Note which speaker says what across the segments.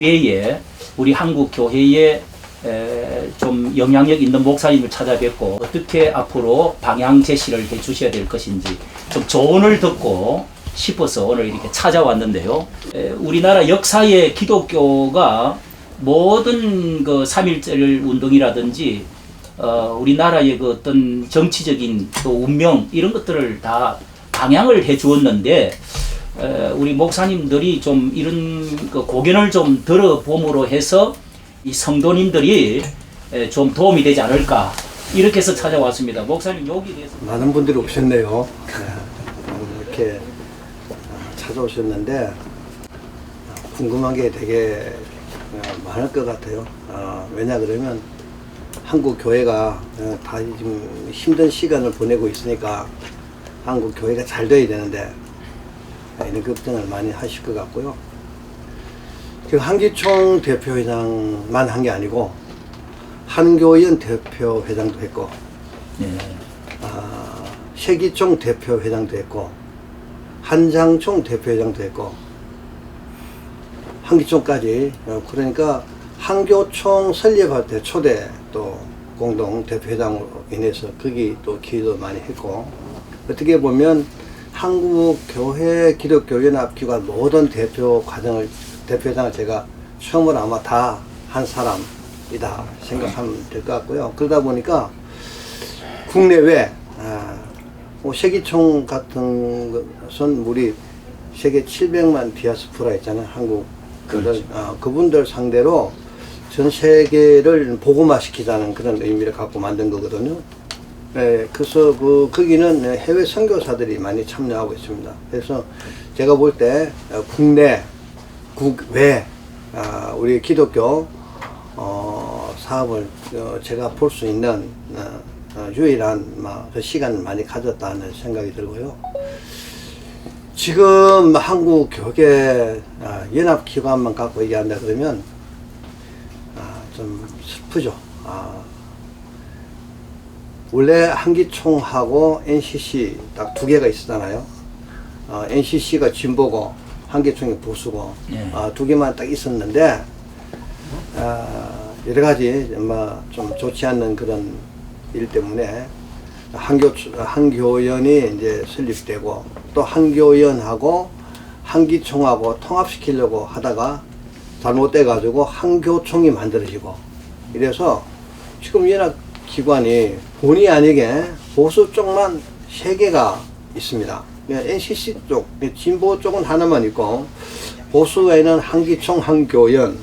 Speaker 1: 교회에 우리 한국 교회에 좀 영향력 있는 목사님을 찾아뵙고 어떻게 앞으로 방향 제시를 해 주셔야 될 것인지 좀 조언을 듣고 싶어서 오늘 이렇게 찾아왔는데요. 우리나라 역사의 기독교가 모든 그 3.1절 운동이라든지 우리나라의 그 어떤 정치적인 또 운명 이런 것들을 다 방향을 해 주었는데 우리 목사님들이 좀 이런 그 고견을 좀 들어봄으로 해서 이 성도님들이 좀 도움이 되지 않을까 이렇게 해서 찾아왔습니다. 목사님 여기 대해서
Speaker 2: 많은 분들이 오셨네요. 이렇게 찾아오셨는데 궁금한 게 되게 많을 것 같아요. 왜냐 그러면 한국 교회가 다 지금 힘든 시간을 보내고 있으니까 한국 교회가 잘 돼야 되는데 이런 걱정을 많이 하실 것 같고요. 지금 한기총 대표회장만 한 게 아니고 한교연 대표회장도 했고
Speaker 1: 네.
Speaker 2: 세기총 대표회장도 했고 한장총 대표회장도 했고 한기총까지 그러니까 한교총 설립할 때 초대 또 공동 대표회장으로 인해서 거기 또 기여도 많이 했고 어떻게 보면 한국 교회 기독교 연합기관 모든 대표회장을 제가 처음으로 아마 다 한 사람이다 생각하면 될 것 같고요. 그러다 보니까 국내외 세기총 같은 것은 우리 세계 700만 디아스포라 있잖아요. 한국
Speaker 1: 그렇죠.
Speaker 2: 그분들 상대로 전 세계를 복음화시키자는 그런 의미를 갖고 만든 거거든요. 네, 그래서 거기는 해외 선교사들이 많이 참여하고 있습니다. 그래서 제가 볼 때 국내, 국외 우리 기독교 사업을 제가 볼 수 있는 유일한 시간을 많이 가졌다는 생각이 들고요. 지금 한국 교계 연합기관만 갖고 얘기한다 그러면 좀 슬프죠. 원래 한기총하고 NCC 딱 두 개가 있었잖아요. NCC가 진보고 한기총이 보수고 두 개만 딱 있었는데 여러 가지 좀 좋지 않는 그런 일 때문에 한교연이 이제 설립되고 또 한교연하고 한기총하고 통합시키려고 하다가 잘못돼 가지고 한교총이 만들어지고 이래서 지금 연합기관이 본의 아니게 보수 쪽만 3개가 있습니다. NCC 쪽, 진보 쪽은 하나만 있고 보수에는 한기총, 한교연,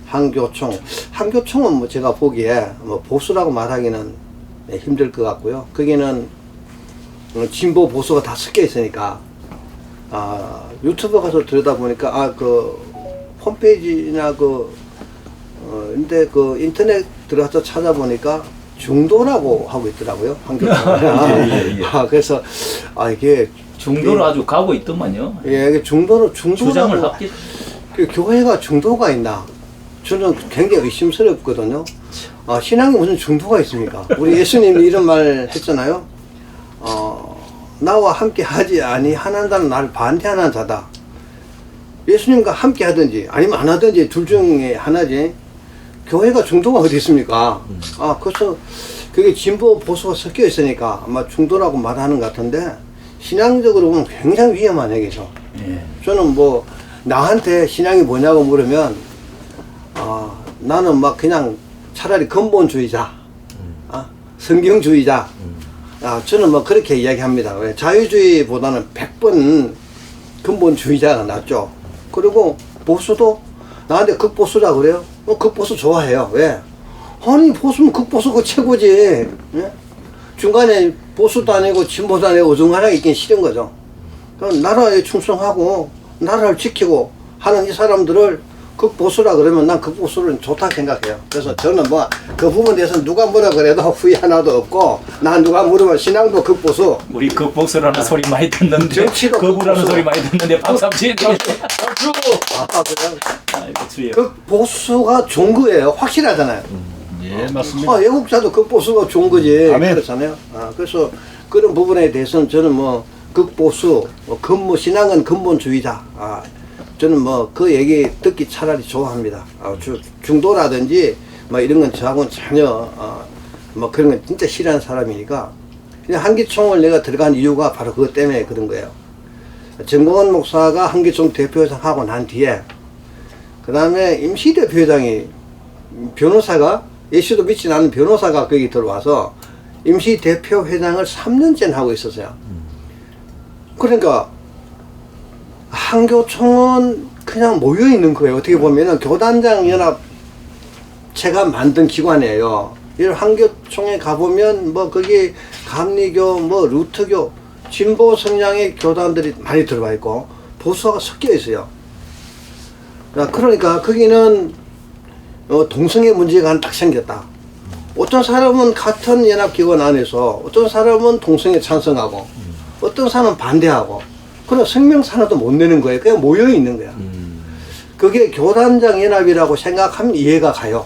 Speaker 2: 한교총. 한교총은 제가 보기에 보수라고 말하기는 힘들 것 같고요. 거기는 진보 보수가 다 섞여 있으니까 유튜브 가서 들여다보니까 그 홈페이지나 근데 인터넷 들어가서 찾아보니까 중도라고 하고 있더라고요. 한교총. 그래서 이게
Speaker 1: 중도로 아주 가고 있더만요.
Speaker 2: 예, 이게 중도라고
Speaker 1: 주장을 합기
Speaker 2: 교회가 중도가 있나? 저는 굉장히 의심스럽거든요. 신앙이 무슨 중도가 있습니까? 우리 예수님이 이런 말 했잖아요. 나와 함께 하지 아니하는 자는 나를 반대하는 자다. 예수님과 함께 하든지 아니면 안 하든지 둘 중에 하나지. 교회가 중도가 어디 있습니까? 그래서 그게 진보 보수가 섞여 있으니까 아마 중도라고 말하는 것 같은데 신앙적으로 보면 굉장히 위험한 얘기죠. 저는 나한테 신앙이 뭐냐고 물으면 나는 그냥 차라리 근본주의자, 성경주의자. 저는 그렇게 이야기합니다. 왜? 자유주의보다는 100번 근본주의자가 낫죠. 그리고 보수도 나한테 극보수라 그래요? 극보수 좋아해요. 왜? 아니 보수면 극보수가 최고지. 예? 중간에 보수도 아니고 진보도 아니고 어중간하게 있긴 싫은 거죠. 그럼 나라에 충성하고 나라를 지키고 하는 이 사람들을 극보수라 그러면 난 극보수는 좋다 생각해요. 그래서 저는 그 부분에 대해서 누가 뭐라 그래도 후회 하나도 없고 난 누가 물으면 신앙도 극보수.
Speaker 1: 우리 극보수라는 소리 많이 듣는데
Speaker 2: 정치도
Speaker 1: 극우라는
Speaker 2: 극보수.
Speaker 1: 소리 많이 듣는데 박수 치는
Speaker 2: 그래요? 극보수가 좋은 거예요. 확실하잖아요.
Speaker 3: 예, 맞습니다.
Speaker 2: 애국자도 극보수가 좋은 거지.
Speaker 3: 아멘.
Speaker 2: 그렇잖아요. 그래서 그런 부분에 대해서는 저는 극보수, 신앙은 근본주의자. 저는 뭐 그 얘기 듣기 차라리 좋아합니다. 중도라든지 뭐 이런 건 저하고는 전혀 뭐 그런 건 진짜 싫어하는 사람이니까. 그냥 한기총을 내가 들어간 이유가 바로 그것 때문에 그런 거예요. 정공원 목사가 한기총 대표회장 하고 난 뒤에 그 다음에 임시 대표회장이 변호사가 예수도 믿지 않는 변호사가 거기 들어와서 임시 대표회장을 3년째 하고 있었어요. 그러니까 한교총은 그냥 모여 있는 거예요. 어떻게 보면은 교단장 연합체가 만든 기관이에요. 이 한교총에 가보면 뭐 거기 감리교, 뭐 루트교, 진보 성향의 교단들이 많이 들어와 있고 보수가 섞여 있어요. 그러니까 거기는 동성애 문제가 딱 생겼다. 어떤 사람은 같은 연합기관 안에서 어떤 사람은 동성애 찬성하고 어떤 사람은 반대하고 그런 성명산화도 못 내는 거예요. 그냥 모여 있는 거야. 그게 교단장 연합이라고 생각하면 이해가 가요.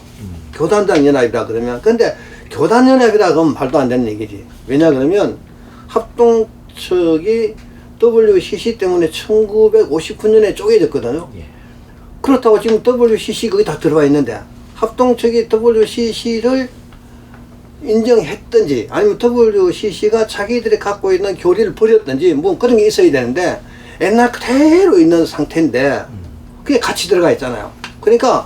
Speaker 2: 교단장 연합이라 그러면. 근데 교단 연합이라 그러면 말도 안 되는 얘기지. 왜냐 그러면 합동 측이 WCC 때문에 1959년에 쪼개졌거든요.
Speaker 1: 예.
Speaker 2: 그렇다고 지금 WCC 거기 다 들어와 있는데 합동 측이 WCC를 인정했든지 아니면 WCC가 자기들이 갖고 있는 교리를 버렸든지 뭐 그런 게 있어야 되는데 옛날 그대로 있는 상태인데 그게 같이 들어가 있잖아요. 그러니까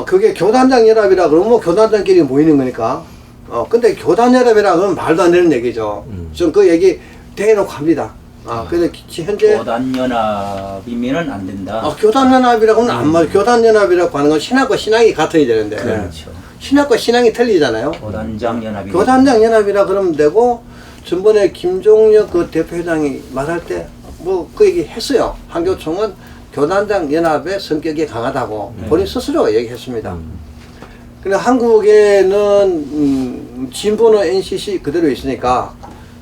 Speaker 2: 그게 교단장 연합이라 그러면 뭐 교단장끼리 모이는 거니까 근데 교단 연합이라 그러면 말도 안 되는 얘기죠. 좀 그 얘기 대놓고 합니다. 근데 현재
Speaker 1: 교단 연합이면은 안 된다.
Speaker 2: 교단 연합이라고 하면 안 맞아. 교단 연합이라고 하는 건 신학과 신앙이 같아야 되는데
Speaker 1: 그렇죠.
Speaker 2: 신학과 신앙이 틀리잖아요.
Speaker 1: 교단장 연합이.
Speaker 2: 교단장 연합이라 그러면 되고 전번에 김종혁 그 대표회장이 말할 때 뭐 그 얘기 했어요. 한교총은 교단장 연합의 성격이 강하다고 본인 스스로 얘기했습니다. 근데 한국에는 진보는 NCC 그대로 있으니까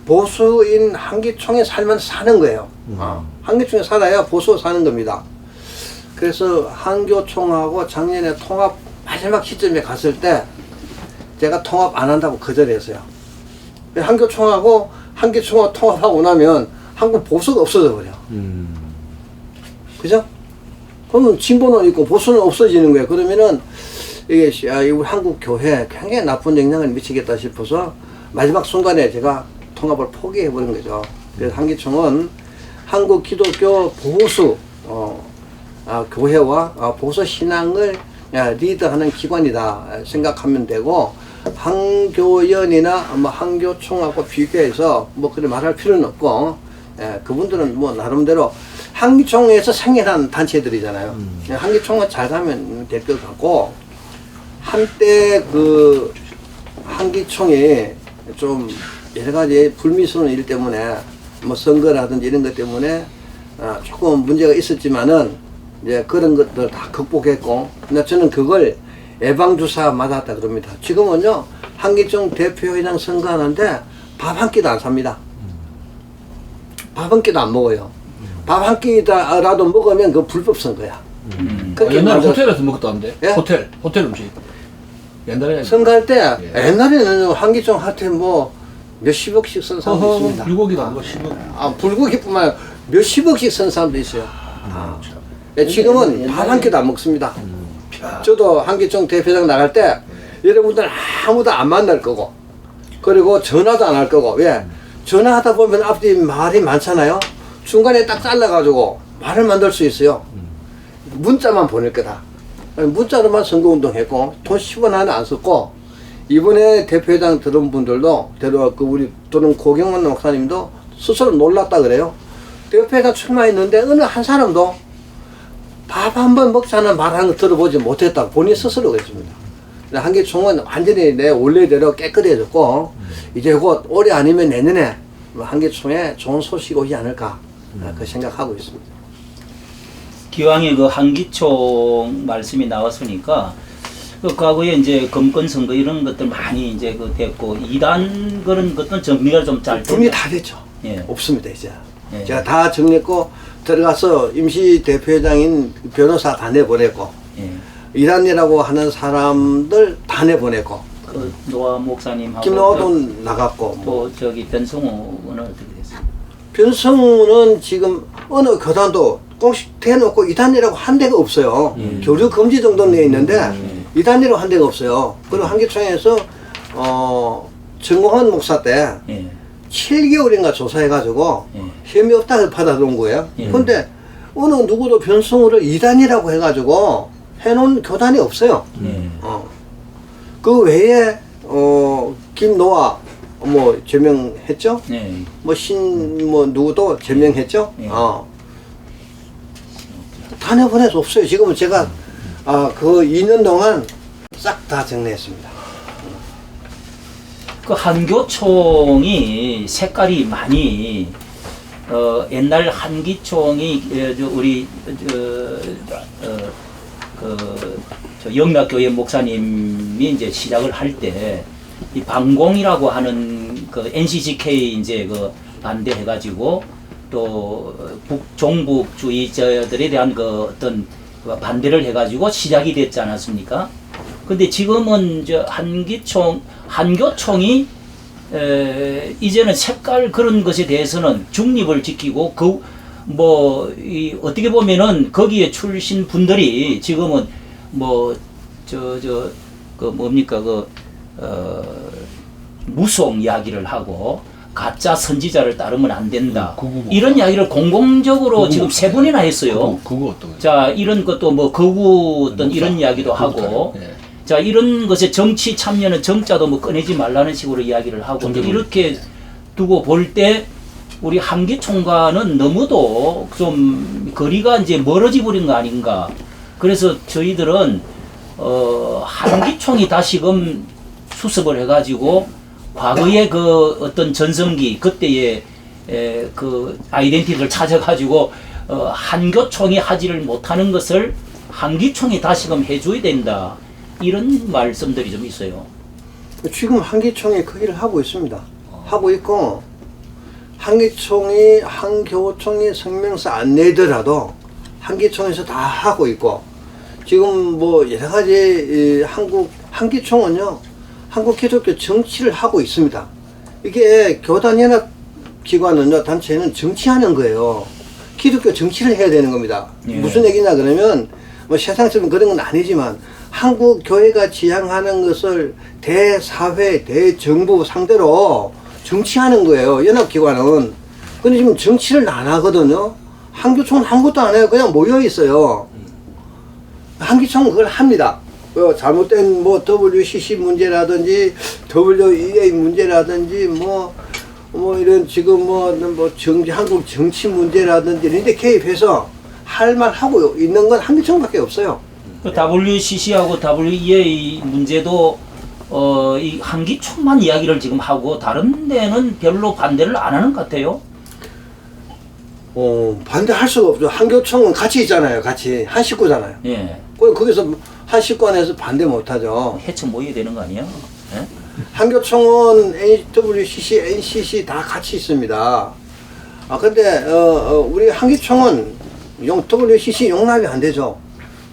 Speaker 2: 보수인 한기총에 살면 사는 거예요. 한기총에 살아야 보수 사는 겁니다. 그래서 한교총하고 작년에 통합 마지막 시점에 갔을 때 제가 통합 안 한다고 거절했어요. 한교총하고 한기총하고 통합하고 나면 한국 보수가 없어져 버려. 그죠? 그러면 진보는 있고 보수는 없어지는 거예요. 그러면은 이게 우리 한국 교회에 굉장히 나쁜 영향을 미치겠다 싶어서 마지막 순간에 제가 통합을 포기해버린 거죠. 그래서 한기총은 한국 기독교 보수 교회와 보수 신앙을 리드하는 기관이다 생각하면 되고 한교연이나 뭐 한교총하고 비교해서 뭐 그렇게 말할 필요는 없고 그분들은 뭐 나름대로 한기총에서 생겨난 단체들이잖아요. 한기총은 잘 가면 될 것 같고 한때 그 한기총이 좀 여러 가지 불미스러운 일 때문에 뭐 선거라든지 이런 것 때문에 조금 문제가 있었지만은 이제 그런 것들 다 극복했고 근데 저는 그걸 예방주사 맞았다 그럽니다. 지금은요 한기총 대표회장 선거하는데 밥 한 끼도 안 삽니다. 밥 한 끼도 안 먹어요. 밥 한 끼라도 먹으면 그 불법 선거야.
Speaker 3: 옛날에 호텔에서 먹었다는데?
Speaker 2: 예?
Speaker 3: 호텔 음식. 옛날에
Speaker 2: 선거할 때 옛날에는 한기총 한테 뭐 몇십억씩 쓴 사람도 있습니다.
Speaker 3: 불고기도 안 먹어 10억.
Speaker 2: 불고기뿐만 아니라 몇십억씩 쓴 사람도 있어요. 지금은 밥 한 끼도 안 먹습니다. 저도 한기총 대표장 나갈 때 여러분들 아무도 안 만날 거고 그리고 전화도 안 할 거고 왜? 전화하다 보면 앞뒤 말이 많잖아요. 중간에 딱 잘라가지고 말을 만들 수 있어요. 문자만 보낼 거다. 문자로만 선거운동 했고 돈 10원 하나 안 썼고 이번에 대표회장 들은 분들도 우리 또는 고경원 목사님도 스스로 놀랐다 그래요. 대표회장 출마했는데 어느 한 사람도 밥 한 번 먹자는 말하는 거 들어보지 못했다 본인 스스로 그랬습니다. 한기총은 완전히 내 원래대로 깨끗해졌고 이제 곧 올해 아니면 내년에 한기총에 좋은 소식이 오지 않을까 그 생각하고 있습니다.
Speaker 1: 기왕에 그 한기총 말씀이 나왔으니까 그 과거에 이제 검권 선거 이런 것들 많이 이제 그 됐고 이단 그런 것들은 정리가 좀 잘
Speaker 2: 정리 다 됐죠.
Speaker 1: 예.
Speaker 2: 없습니다 이제.
Speaker 1: 예.
Speaker 2: 제가 다 정리했고 들어가서 임시 대표회장인 변호사 다 내보냈고
Speaker 1: 예.
Speaker 2: 이란이라고 하는 사람들 다 내보냈고
Speaker 1: 그 노아 목사님하고
Speaker 2: 김노아도 나갔고
Speaker 1: 또 저기 변성우는 어떻게 됐어요?
Speaker 2: 변성우는 지금 어느 교단도 꼭 대놓고 이단이라고 한 데가 없어요. 교류 금지 정도는 돼 있는데 이단이라고 한 데가 없어요. 그리고 한기총에서 정호환 목사 때
Speaker 1: 예.
Speaker 2: 7개월인가 조사해가지고
Speaker 1: 예.
Speaker 2: 혐의 없다고 받아들은 거예요.
Speaker 1: 예.
Speaker 2: 근데 어느 누구도 변성우를 이단이라고 해가지고 해놓은 교단이 없어요.
Speaker 1: 예.
Speaker 2: 그 외에 김노아 뭐 제명했죠.
Speaker 1: 예.
Speaker 2: 뭐 누구도 제명했죠.
Speaker 1: 예.
Speaker 2: 단 한 번에서 없어요. 지금은 제가 그 2년 동안 싹 다 정리했습니다.
Speaker 1: 그 한교총이 색깔이 많이 옛날 한기총이 우리 저 영락교회 목사님이 이제 시작을 할 때 이 방공이라고 하는 그 NCGK 이제 그 반대해가지고 또 종북주의자들에 대한 그 어떤 반대를 해가지고 시작이 됐지 않았습니까? 근데 지금은 저 한교총이 이제는 색깔 그런 것에 대해서는 중립을 지키고 어떻게 보면은 거기에 출신 분들이 지금은 무속 이야기를 하고 가짜 선지자를 따르면 안 된다. 이런 이야기를 공공적으로 지금 3번이나 했어요.
Speaker 3: 그거 어떤 거예요?
Speaker 1: 자, 이런 것도 뭐 거구 어떤 이런 이야기도 하고,
Speaker 3: 예.
Speaker 1: 자, 이런 것에 정치 참여는 정자도 뭐 꺼내지 말라는 식으로 이야기를 하고, 이렇게 두고 볼 때 우리 한기총과는 너무도 좀 거리가 이제 멀어져 버린 거 아닌가. 그래서 저희들은 한기총이 다시금 수습을 해가지고 과거의 그 어떤 전성기 그때의 그 아이덴티티를 찾아가지고 한교총이 하지를 못하는 것을 한기총이 다시금 해줘야 된다. 이런 말씀들이 좀 있어요.
Speaker 2: 지금 한기총이 그 일을 하고 있습니다. 하고 있고 한기총이 한교총이 성명서 안 내더라도 한기총에서 다 하고 있고 지금 뭐 여러 가지 한기총은요 한국 기독교 정치를 하고 있습니다. 이게 교단연합 기관은요 단체는 정치하는 거예요. 기독교 정치를 해야 되는 겁니다.
Speaker 1: 예.
Speaker 2: 무슨 얘기냐 그러면 뭐 세상처럼 그런 건 아니지만 한국 교회가 지향하는 것을 대사회, 대정부 상대로 정치하는 거예요. 연합기관은. 근데 지금 정치를 안 하거든요. 한교총은 아무것도 안 해요. 그냥 모여 있어요. 한기총은 그걸 합니다. 잘못된 뭐 WCC 문제라든지 WEA 문제라든지 뭐 이런 지금 한국 정치 문제라든지 이런 데 개입해서 할 말 하고 있는 건 한기총밖에 없어요.
Speaker 1: 그 WCC하고 WEA 문제도 이 한기총만 이야기를 지금 하고 다른 데는 별로 반대를 안 하는 것 같아요.
Speaker 2: 반대할 수가 없죠. 한교총은 같이 있잖아요. 같이 한 식구잖아요.
Speaker 1: 예.
Speaker 2: 거기서 한 식구 안에서 반대 못하죠.
Speaker 1: 해쳐 모여야 되는 거 아니야? 예?
Speaker 2: 한교총은 WCC, NCC 다 같이 있습니다. 근데 우리 한기총은 WCC 용납이 안 되죠.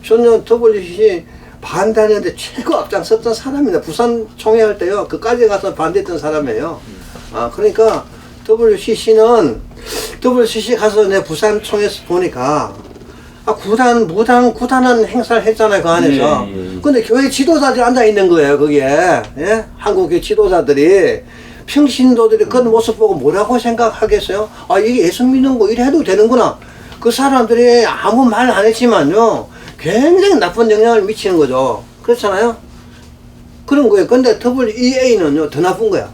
Speaker 2: 저는 WCC 반대하는데 최고 앞장섰던 사람입니다. 부산 총회 할 때요. 그까지 가서 반대했던 사람이에요. 그러니까 WCC 가서 내 부산 총회에서 보니까 구단한 행사를 했잖아요, 그 안에서.
Speaker 1: 예.
Speaker 2: 근데 교회 지도자들이 앉아 있는 거예요, 거기에. 예? 한국의 지도자들이. 평신도들이 그 모습 보고 뭐라고 생각하겠어요? 이게 예수 믿는 거 이래 해도 되는구나. 그 사람들이 아무 말 안 했지만요, 굉장히 나쁜 영향을 미치는 거죠. 그렇잖아요? 그런 거예요. 근데 WEA는요, 더 나쁜 거야.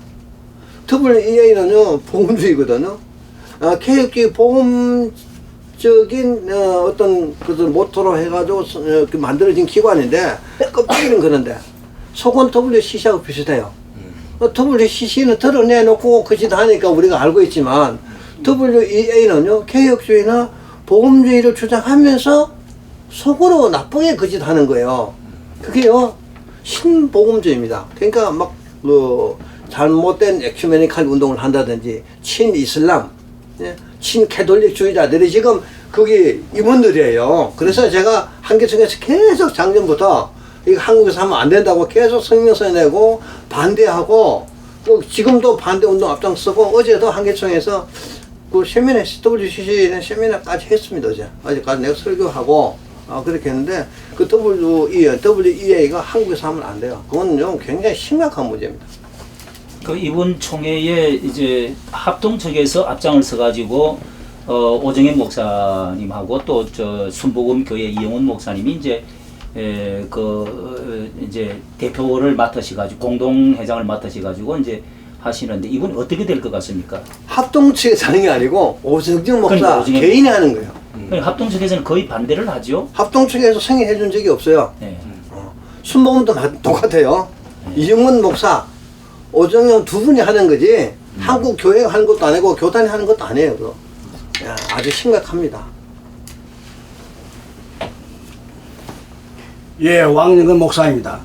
Speaker 2: WEA는요, 보험주의거든요. 개혁주의 보험적인 어떤 그것을 모토로 해가지고 만들어진 기관인데 껍데기는 그런데 속은 WCC하고 비슷해요. WCC는 드러내놓고 그 짓 하니까 우리가 알고 있지만 WEA는요 개혁주의나 보험주의를 주장하면서 속으로 나쁘게 그 짓 하는 거예요. 그게요 신보험주의입니다. 그러니까 막 잘못된 에큐메니칼 운동을 한다든지 친이슬람, 친캐톨릭주의자들이 지금 거기 임원들이에요. 그래서 제가 한기총에서 계속 작년부터 이거 한국에서 하면 안 된다고 계속 성명서 내고 반대하고 또 지금도 반대 운동 앞장서고 어제도 한기총에서 그 세미나, WCC는 세미나까지 했습니다, 어제. 어제까지 내가 설교하고, 그렇게 했는데, 그 WEA가 한국에서 하면 안 돼요. 그건 좀 굉장히 심각한 문제입니다.
Speaker 1: 그 이번 총회에 이제 합동 측에서 앞장을 서가지고 오정현 목사님하고 또 저 순복음 교회 이영훈 목사님이 이제 이제 대표를 맡으셔가지고 공동회장을 맡으셔가지고 이제 하시는데 이건 어떻게 될 것 같습니까?
Speaker 2: 합동 측에서 하는 게 아니고, 오정정 목사
Speaker 1: 그러니까 오정현
Speaker 2: 개인이 하는 거예요.
Speaker 1: 합동 측에서는 거의 반대를 하죠.
Speaker 2: 합동 측에서 승인해 준 적이 없어요.
Speaker 1: 네.
Speaker 2: 순복음도 똑같아요. 이영훈 목사, 오정영 두 분이 하는 거지, 한국 교회가 하는 것도 아니고, 교단이 하는 것도 아니에요, 그거. 야, 아주 심각합니다.
Speaker 4: 예, 왕영근 목사입니다.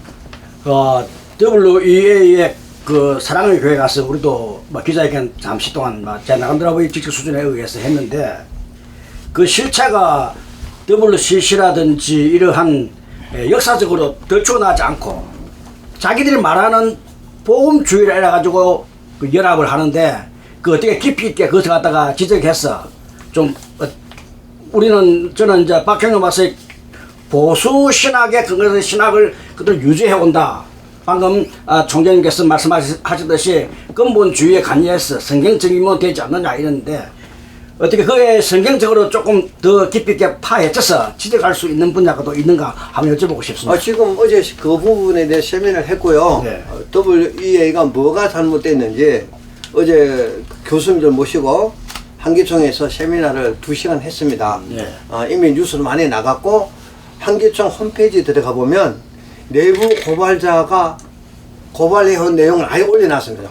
Speaker 4: WEA의 그 사랑의 교회 가서 우리도 뭐 기자회견 잠시 동안 제 나름대로 직접 수준에 의해서 했는데 그 실체가 WCC라든지 이러한 역사적으로 덜추어나지 않고 자기들이 말하는 복음주의를 해가지고 그 연합을 하는데 그 어떻게 깊이 있게 그것을 갖다가 지적했어. 좀 저는 이제 박형영 박사의 보수 신학의 그것의 신학을 그대로 유지해 온다. 방금 총장님께서 말씀하셨듯이 근본주의에 관여해서 성경적이면 되지 않느냐 이랬는데 어떻게 그에 성경적으로 조금 더 깊이 있게 파헤쳐서 지적할 수 있는 분야가 또 있는가 한번 여쭤보고 싶습니다.
Speaker 2: 지금 어제 그 부분에 대해 세미나를 했고요.
Speaker 4: 네.
Speaker 2: WEA가 뭐가 잘못됐는지 어제 교수님들 모시고 한기총에서 세미나를 2시간 했습니다.
Speaker 4: 네.
Speaker 2: 이미 뉴스로 많이 나갔고 한기총 홈페이지 들어가 보면 내부 고발자가 고발해온 내용을 아예 올려놨습니다.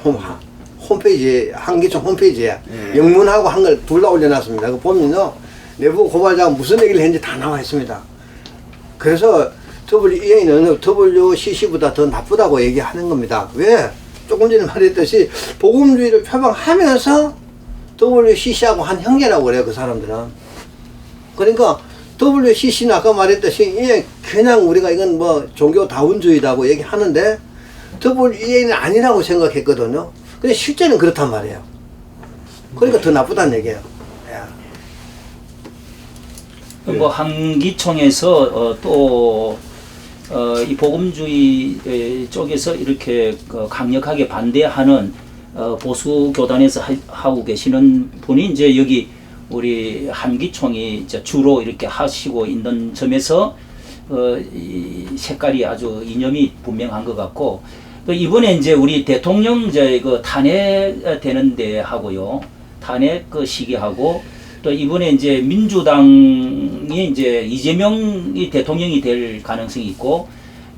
Speaker 2: 홈페이지에, 한기총 홈페이지에 영문하고 한글 둘 다 올려놨습니다. 그거 보면요, 내부 고발자가 무슨 얘기를 했는지 다 나와 있습니다. 그래서 WEA는 WCC보다 더 나쁘다고 얘기하는 겁니다. 왜? 조금 전에 말했듯이 복음주의를 표방하면서 WCC하고 한 형제라고 그래요, 그 사람들은. 그러니까 WCC는 아까 말했듯이 그냥 우리가 이건 뭐 종교다운주의다고 얘기하는데 WEA는 아니라고 생각했거든요. 근데 실제는 그렇단 말이에요. 그러니까 더 나쁘다는 얘기예요.
Speaker 1: 뭐 한기총에서 또 이 복음주의 쪽에서 이렇게 강력하게 반대하는 보수 교단에서 하고 계시는 분이 이제 여기 우리 한기총이 이제 주로 이렇게 하시고 있는 점에서 이 색깔이 아주 이념이 분명한 것 같고, 또 이번에 이제 우리 대통령 이제 그 탄핵되는데 하고요, 탄핵 그 시기하고, 또 이번에 이제 민주당이 이제 이재명이 대통령이 될 가능성이 있고,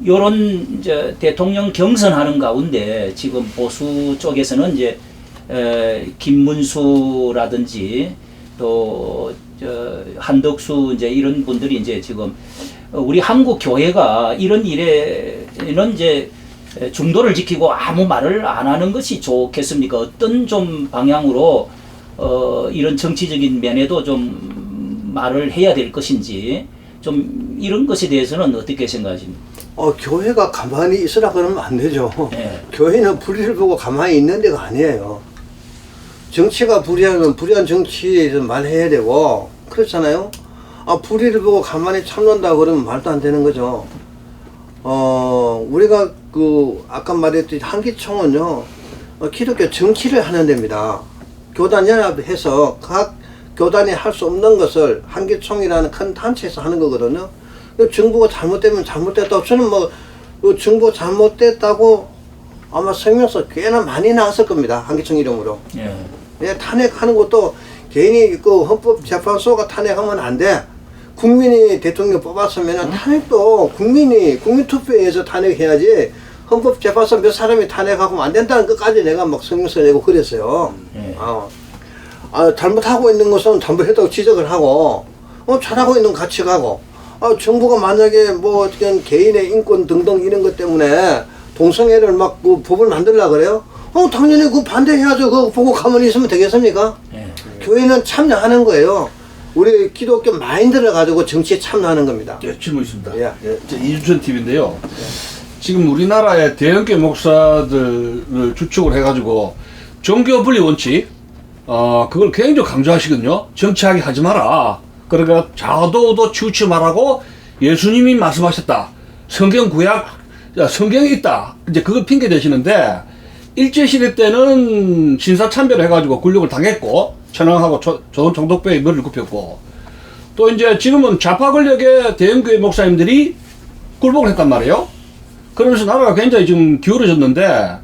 Speaker 1: 요런 이제 대통령 경선하는 가운데 지금 보수 쪽에서는 이제 김문수라든지 또 한덕수 이제 이런 분들이 이제 지금 우리 한국 교회가 이런 일에는 이제 중도를 지키고 아무 말을 안 하는 것이 좋겠습니까? 어떤 좀 방향으로 이런 정치적인 면에도 좀 말을 해야 될 것인지 좀 이런 것에 대해서는 어떻게 생각하십니까?
Speaker 2: 교회가 가만히 있으라 그러면 안 되죠.
Speaker 1: 네.
Speaker 2: 교회는 불의를 보고 가만히 있는 데가 아니에요. 정치가 불의하면 불의한 정치에서 말해야 되고 그렇잖아요. 불의를 보고 가만히 참는다 그러면 말도 안 되는 거죠. 우리가 아까 말했듯이 한기총은요, 기독교 정치를 하는 데입니다. 교단 연합해서 각 교단이 할 수 없는 것을 한기총이라는 큰 단체에서 하는 거거든요. 정부가 잘못되면 잘못됐다고, 저는 정부가 잘못됐다고 아마 성명서 꽤나 많이 나왔을 겁니다. 한기총 이름으로. 예, 탄핵하는 것도 개인이 헌법재판소가 탄핵하면 안 돼. 국민이 대통령 뽑았으면 탄핵도 국민 투표에 의해서 탄핵해야지, 헌법재판소 몇 사람이 탄핵하고 안 된다는 것까지 내가 막 성명서 내고 그랬어요. 잘못하고 있는 것은 잘못했다고 지적을 하고, 잘하고 있는 건 같이 가고, 정부가 만약에 뭐 어떻게 개인의 인권 등등 이런 것 때문에 동성애를 막 법을 만들려고 그래요? 당연히 반대해야죠. 그거 보고 가만히 있으면 되겠습니까? 교회는 참여하는 거예요. 우리 기독교 마인드를 가지고 정치에 참여하는 겁니다.
Speaker 3: 예, 질문 있습니다.
Speaker 2: 예.
Speaker 3: 이주천 TV인데요. 지금 우리나라의 대형교 목사들을 주축을 해가지고 종교 분리 원칙, 그걸 굉장히 강조하시거든요. 정치하게 하지 마라. 그러니까 좌우도 치우치 말하고 예수님이 말씀하셨다. 성경 구약, 성경에 있다. 이제 그걸 핑계 대시는데, 일제시대 때는 신사참배를 해가지고 굴욕을 당했고, 천황하고 조선 총독부에 머리를 굽혔고, 또 이제 지금은 좌파 권력의 대형교회 목사님들이 굴복을 했단 말이에요. 그러면서 나라가 굉장히 지금 기울어졌는데,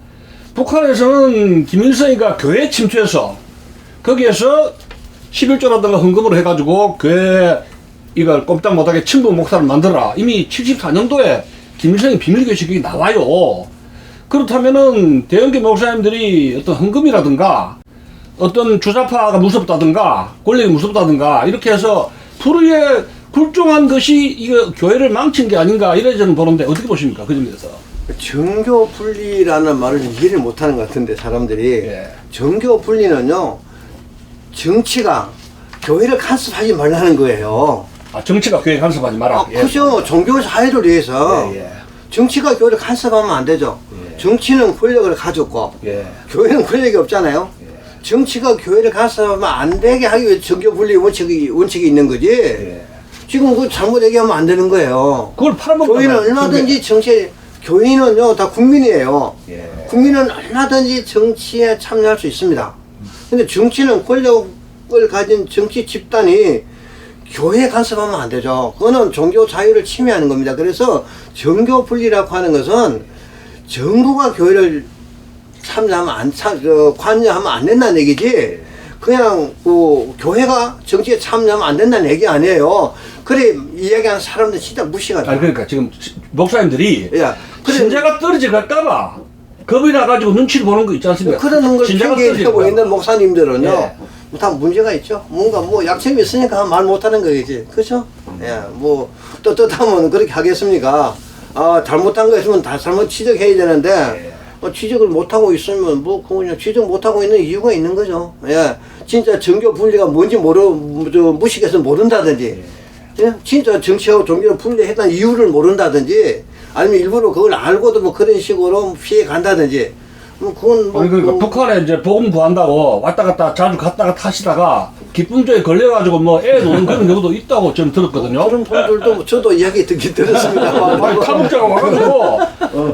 Speaker 3: 북한에서는 김일성이가 교회 침투해서, 거기에서 11조라든가 헌금을 해가지고 교회 이걸 꼼짝 못하게 친부 목사를 만들어라. 이미 74년도에 김일성의 비밀교식이 나와요. 그렇다면은 대형교 목사님들이 어떤 헌금이라든가 어떤 주사파가 무섭다든가 권력이 무섭다든가 이렇게 해서 불의에 굴종한 것이 이거 교회를 망친 게 아닌가 이래 저는 보는데 어떻게 보십니까? 그 점에서.
Speaker 2: 정교 분리라는 말을 이해를 못하는 것 같은데 사람들이
Speaker 3: 예.
Speaker 2: 정교 분리는요 정치가 교회를 간섭하지 말라는 거예요.
Speaker 3: 정치가 교회 간섭하지 마라.
Speaker 2: 그죠. 종교 사회를 위해서
Speaker 3: 예.
Speaker 2: 정치가 교회를 간섭하면 안 되죠.
Speaker 3: 예.
Speaker 2: 정치는 권력을 가졌고
Speaker 3: 예.
Speaker 2: 교회는 권력이 없잖아요. 정치가 교회를 간섭하면 안 되게 하기 위해 정교 분리 원칙이 있는 거지.
Speaker 3: 예.
Speaker 2: 지금 그 잘못 얘기하면 안 되는 거예요.
Speaker 3: 그걸 팔아먹는
Speaker 2: 교회는 얼마든지 정치에 교인은요 다 국민이에요.
Speaker 3: 예.
Speaker 2: 국민은 얼마든지 정치에 참여할 수 있습니다. 근데 정치는 권력을 가진 정치 집단이 교회에 간섭하면 안 되죠. 그거는 종교 자유를 침해하는 겁니다. 그래서 정교 분리라고 하는 것은 정부가 교회를 관여하면 안 된다는 얘기지. 그냥 교회가 정치에 참여하면 안 된다는 얘기 아니에요. 그래 이야기하는 사람들 진짜 무시하죠.
Speaker 3: 아니 그러니까 지금 목사님들이
Speaker 2: 야, 그래,
Speaker 3: 신자가 떨어질까봐 겁이 나가지고 눈치를 보는 거 있지 않습니까?
Speaker 2: 그러는 걸
Speaker 3: 신자가
Speaker 2: 핑계대고
Speaker 3: 떨어질까
Speaker 2: 있는 목사님들은요.
Speaker 3: 예.
Speaker 2: 다 문제가 있죠. 뭔가 약점이 있으니까 말 못하는 거겠지. 그렇죠? 예, 떳떳하면 그렇게 하겠습니까? 잘못한 거 있으면 다 잘못 지적해야 되는데 지적을 못하고 있으면 그냥 지적 못하고 있는 이유가 있는 거죠. 예, 진짜 정교 분리가 뭔지 무식해서 모른다든지, 예? 진짜 정치하고 종교를 분리했다는 이유를 모른다든지, 아니면 일부러 그걸 알고도 그런 식으로 피해 간다든지. 그건
Speaker 3: 아니 그러니까 북한에 이제 복음 구한다고 왔다 갔다 자주 갔다가 타시다가 기쁨조에 걸려가지고 애 노는 그런 경우도 있다고 저는 들었거든요.
Speaker 2: 그런 분들도 저도 이야기 듣긴 들었습니다.
Speaker 3: 아니 탈북자가 와가지고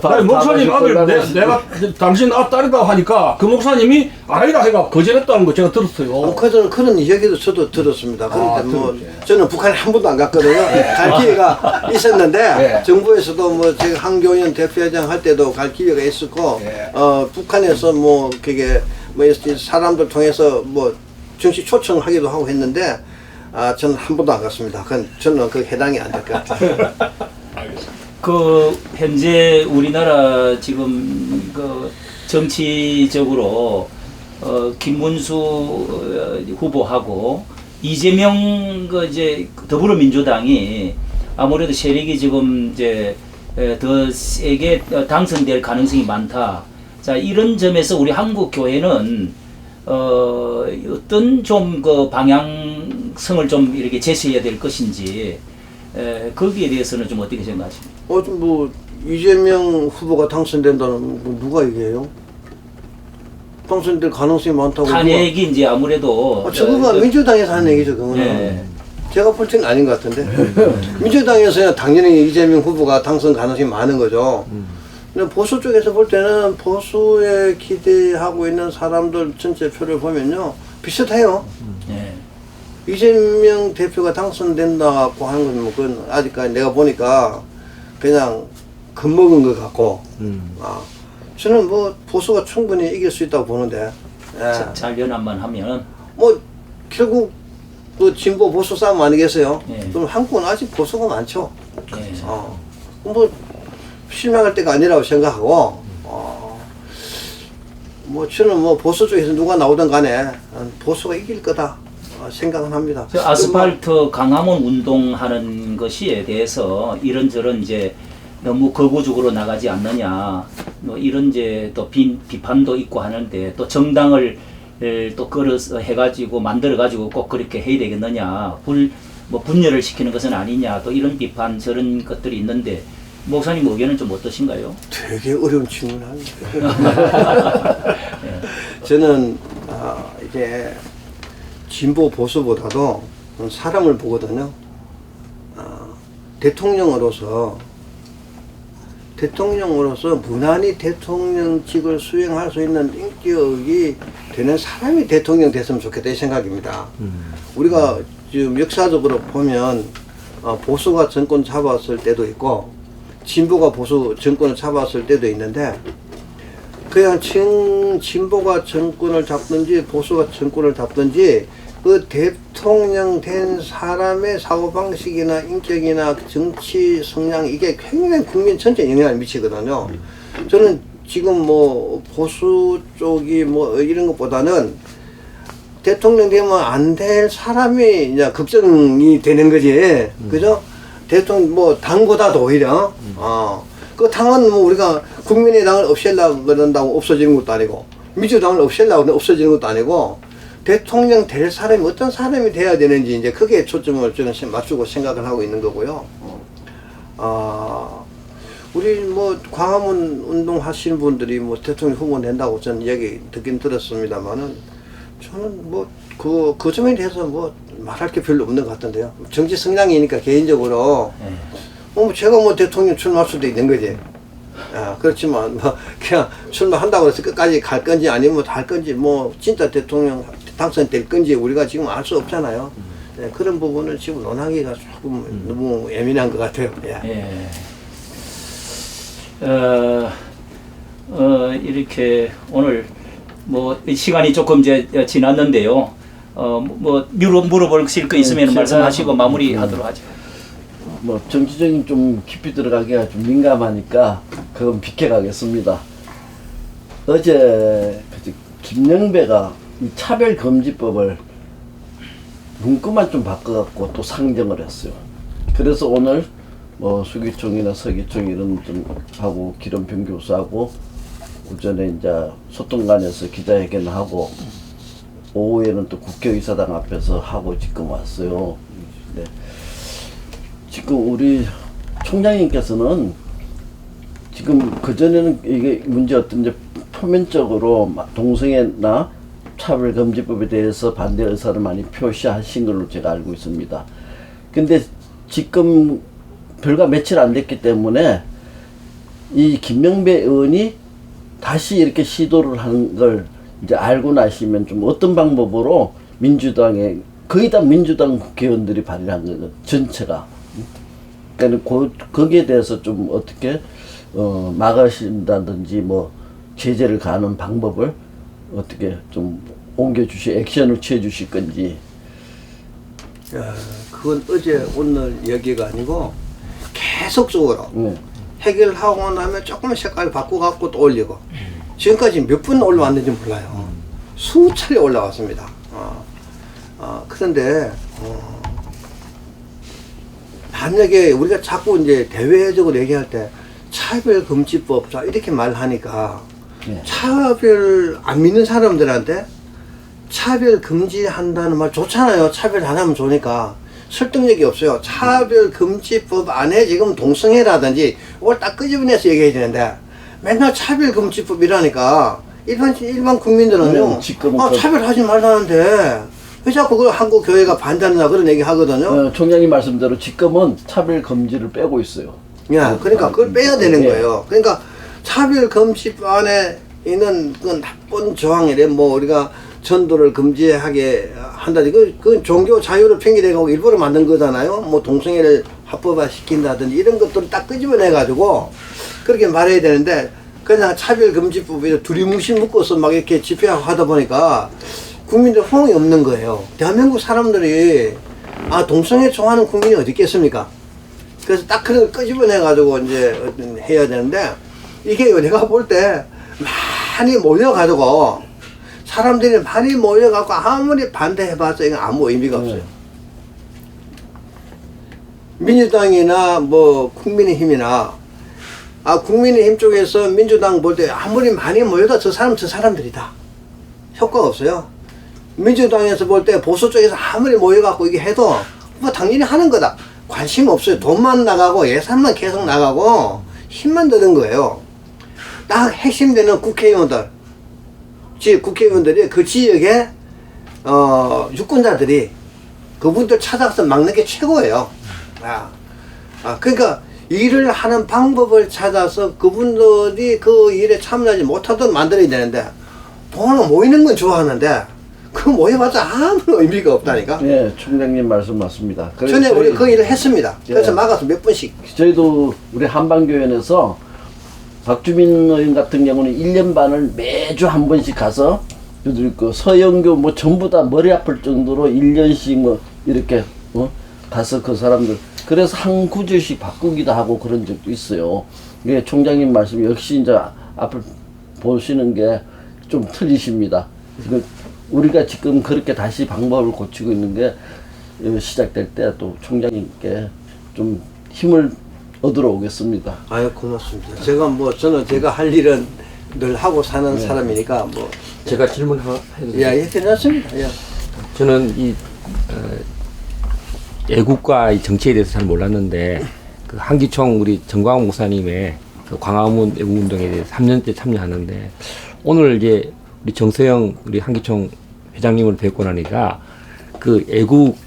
Speaker 3: 아니, 목사님 아들 내가 당신 딸이다 하니까 그 목사님이 아니다 해가 거절했다는 거 제가 들었어요.
Speaker 2: 그런 이야기도 저도 들었습니다. 그런데 저는 북한에 한 번도 안 갔거든요. 갈 기회가 있었는데 정부에서도 제가 한교연 대표회장 할 때도 갈 기회가 있었고 북한에서 그게 사람들 통해서 정치 초청하기도 하고 했는데 저는 한 번도 안 갔습니다. 저는 해당이 안 될 것 같아요.
Speaker 1: 현재 우리나라 지금 정치적으로 김문수 후보하고 이재명 더불어민주당이 아무래도 세력이 지금 더 세게 당선될 가능성이 많다. 자, 이런 점에서 우리 한국 교회는 어떤 방향성을 좀 이렇게 제시해야 될 것인지 거기에 대해서는 좀 어떻게 생각하십니까?
Speaker 2: 이재명 후보가 당선된다는 누가 얘기해요? 당선될 가능성이 많다고.
Speaker 1: 탄핵이 이제 아무래도
Speaker 2: 저거가 민주당에서 하는 얘기죠, 그거는.
Speaker 1: 네.
Speaker 2: 제가 볼 때는 아닌 것 같은데. 민주당에서야 당연히 이재명 후보가 당선 가능성이 많은 거죠. 근데 보수 쪽에서 볼 때는 보수에 기대하고 있는 사람들 전체 표를 보면요 비슷해요.
Speaker 1: 네.
Speaker 2: 이재명 대표가 당선된다고 하는 건 그건 아직까지 내가 보니까 그냥 겁먹은 것 같고 저는 보수가 충분히 이길 수 있다고 보는데
Speaker 1: 잘 연합만 하면
Speaker 2: 결국 진보 보수 싸움 아니겠어요?
Speaker 1: 네.
Speaker 2: 그럼 한국은 아직 보수가 많죠.
Speaker 1: 네.
Speaker 2: 실망할 때가 아니라고 생각하고 저는 보수 쪽에서 누가 나오든 간에 보수가 이길 거다 생각은 합니다.
Speaker 1: 아스팔트 강화문 운동하는 것에 대해서 이런저런 너무 거부적으로 나가지 않느냐 이런 또 비판도 있고 하는데 또 정당을 또 끌어서 해가지고 만들어가지고 꼭 그렇게 해야 되겠느냐 분열을 시키는 것은 아니냐 또 이런 비판 저런 것들이 있는데 목사님 의견은 좀 어떠신가요?
Speaker 2: 되게 어려운 질문을 합니다. 저는 이제 진보 보수보다도 사람을 보거든요. 대통령으로서 무난히 대통령직을 수행할 수 있는 인격이 되는 사람이 대통령 됐으면 좋겠다 이 생각입니다. 우리가 지금 역사적으로 보면 보수가 정권 잡았을 때도 있고 진보가 보수 정권을 잡았을 때도 있는데 그냥 진보가 정권을 잡든지 보수가 정권을 잡든지 그 대통령 된 사람의 사고방식이나 인격이나 정치 성향 이게 굉장히 국민 전체에 영향을 미치거든요. 저는 지금 뭐 보수 쪽이 뭐 이런 것보다는 대통령 되면 안 될 사람이 이제 걱정이 되는 거지. 그죠? 대통령 뭐 당보다도 오히려 그 당은 뭐 우리가 국민의당을 없애려고 그런다고 없어지는 것도 아니고 민주당을 없애려고 없어지는 것도 아니고 대통령 될 사람이 어떤 사람이 돼야 되는지 이제 크게 초점을 저는 맞추고 생각을 하고 있는 거고요. 우리 뭐 광화문 운동 하시는 분들이 뭐 대통령 후보 낸다고 저는 이야기 듣긴 들었습니다만은 저는 뭐 그 점에 대해서 뭐 말할 게 별로 없는 것 같은데요. 정치 성향이니까 개인적으로 제가 뭐 대통령 출마할 수도 있는 거지. 그렇지만 뭐 그냥 출마한다고 해서 끝까지 갈 건지 아니면 할 건지 뭐 진짜 대통령 당선될 건지 우리가 지금 알 수 없잖아요. 네, 그런 부분은 지금 논하기가 조금 너무 예민한 것 같아요. 예.
Speaker 1: 이렇게 오늘 뭐 시간이 조금 이제 지났는데요. 뭐 물어볼 거 있으면
Speaker 5: 제가
Speaker 1: 말씀하시고 마무리하도록 하죠.
Speaker 5: 뭐 정치적인 좀 깊이 들어가기가 좀 민감하니까 그건 비켜가겠습니다. 어제 김영배가 이 차별금지법을 문구만 좀 바꿔갖고 또 상정을 했어요. 그래서 오늘 뭐 수기총이나 서기총 이런 좀 하고 기름평 교수하고 오전에 이제 소통관에서 기자회견하고 오후에는 또 국회의사당 앞에서 하고 지금 왔어요. 네. 지금 우리 총장님께서는 지금 그전에는 이게 문제 어떤지 표면적으로 동성애나 차별금지법에 대해서 반대 의사를 많이 표시하신 걸로 제가 알고 있습니다. 근데 지금 불과 며칠 안 됐기 때문에 이 김명배 의원이 다시 이렇게 시도를 하는 걸 이제 알고 나시면 좀 어떤 방법으로 민주당에 거의 다 민주당 국회의원들이 발의한 거죠. 전체가. 그러니까 거기에 대해서 좀 어떻게 막으신다든지 뭐 제재를 가하는 방법을 어떻게 좀 옮겨주시 액션을 취해주실 건지.
Speaker 2: 그건 어제 오늘 얘기가 아니고 계속적으로
Speaker 5: 네.
Speaker 2: 해결하고 나면 조금 색깔 바꿔갖고 또 올리고 지금까지 몇 분 올라왔는지 몰라요. 수차례 올라왔습니다. 그런데 만약에 우리가 자꾸 이제 대외적으로 얘기할 때 차별금지법 자 이렇게 말하니까
Speaker 5: 네.
Speaker 2: 차별 안 믿는 사람들한테 차별 금지한다는 말 좋잖아요. 차별 안 하면 좋으니까 설득력이 없어요. 차별금지법 안에 지금 동성애라든지 이걸 딱 끄집어내서 얘기해야 되는데 맨날 차별금지법이라니까 일반 국민들은요 차별하지 말라는데 왜 자꾸 그걸 한국 교회가 반대한다 그런 얘기 하거든요.
Speaker 5: 총장님 말씀대로 지금은 차별금지를 빼고 있어요.
Speaker 2: 야, 그러니까 그걸 빼야 되는 거예요. 그러니까 차별금지법 안에 있는 그 나쁜 조항이래. 뭐 우리가 전도를 금지하게 한다든지 그 종교 자유를 핑계대고 일부러 만든 거잖아요. 뭐 동성애를 합법화 시킨다든지 이런 것들을 딱 끄집어내 가지고 그렇게 말해야 되는데 그냥 차별금지법에 두리뭉실 묶어서 막 이렇게 집회하고 하다 보니까 국민들 호응이 없는 거예요. 대한민국 사람들이 동성애 좋아하는 국민이 어디 있겠습니까? 그래서 딱 그런 걸 끄집어내 가지고 이제 해야 되는데 이게 내가 볼 때 많이 모여가지고 사람들이 많이 모여갖고 아무리 반대해봤자 이건 아무 의미가 없어요. 민주당이나 뭐 국민의힘이나 국민의힘 쪽에서 민주당 볼 때 아무리 많이 모여도 저 사람들이다. 효과가 없어요. 민주당에서 볼 때 보수 쪽에서 아무리 모여갖고 이게 해도 뭐 당연히 하는 거다. 관심 없어요. 돈만 나가고 예산만 계속 나가고 힘만 드는 거예요. 딱 핵심되는 국회의원들 국회의원들이 그 지역에 유권자들이 그분들 찾아가서 막는 게 최고예요. 그러니까 일을 하는 방법을 찾아서 그분들이 그 일에 참여하지 못하도록 만들어야 되는데 보는 모이는 건 좋아하는데 그 모여봤자 아무 의미가 없다니까.
Speaker 5: 예, 총장님 말씀 맞습니다. 그래서
Speaker 2: 전에 우리 그 일을 했습니다. 그래서
Speaker 5: 예.
Speaker 2: 막아서 몇 번씩.
Speaker 5: 저희도 우리 한방교연에서 박주민 의원 같은 경우는 1년 반을 매주 한 번씩 가서 그 서영교 뭐 전부 다 머리 아플 정도로 1년씩 뭐 이렇게 가서 그 사람들 그래서 한 구절씩 바꾸기도 하고 그런 적도 있어요. 이게 총장님 말씀 역시 이제 앞을 보시는 게 좀 틀리십니다. 지금 우리가 지금 그렇게 다시 방법을 고치고 있는 게 시작될 때 또 총장님께 좀 힘을 얻으러 오겠습니다.
Speaker 2: 아유 고맙습니다. 저는 제가 할 일은 늘 하고 사는 사람이니까 뭐.
Speaker 6: 제가 질문 하나 해도 돼요?
Speaker 2: 예, 괜찮습니다. 예.
Speaker 6: 저는 이 애국과 이 정치에 대해서 잘 몰랐는데 그 한기총 우리 정광훈 목사님의 그 광화문 애국운동에 대해서 3년째 참여하는데 오늘 이제 우리 정세영 우리 한기총 회장님을 뵙고 나니까 그 애국